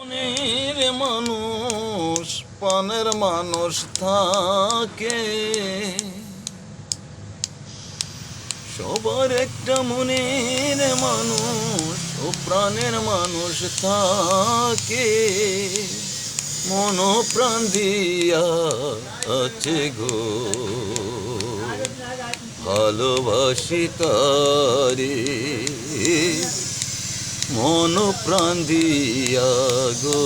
মনের মানুষ প্রাণের মানুষ থাকে, সবার একটা মনের মানুষ ও প্রাণের মানুষ থাকে। মন প্রাণ দিয়া আছে গো, ভালোবাসি তারে। মন প্রাণ দিয়া গো,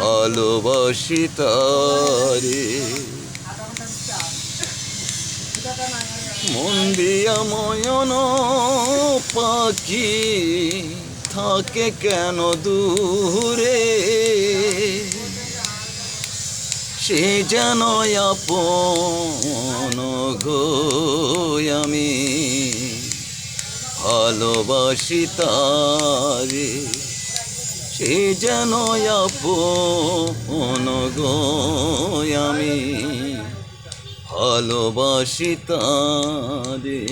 ভালোবাসি তারে। মন দিয়া ময়ন পাখি থাকে কেন দূরে, সে যেন আপন গো। আমি ভালোবাসি তারে, সে যেন আপন গো। আমি ভালোবাসি তারে।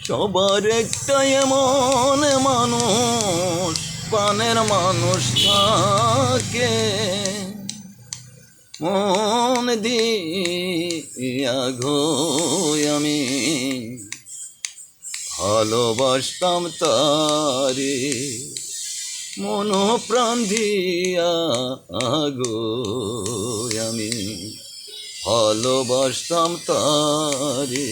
সবার একটা এমন মানুষ প্রাণের মানুষ থাকে, মন দিয়া গো আমি ভালোবাসতাম তারে। মন প্রাণ দিয়া গো আমি ভালোবাসতাম তারে।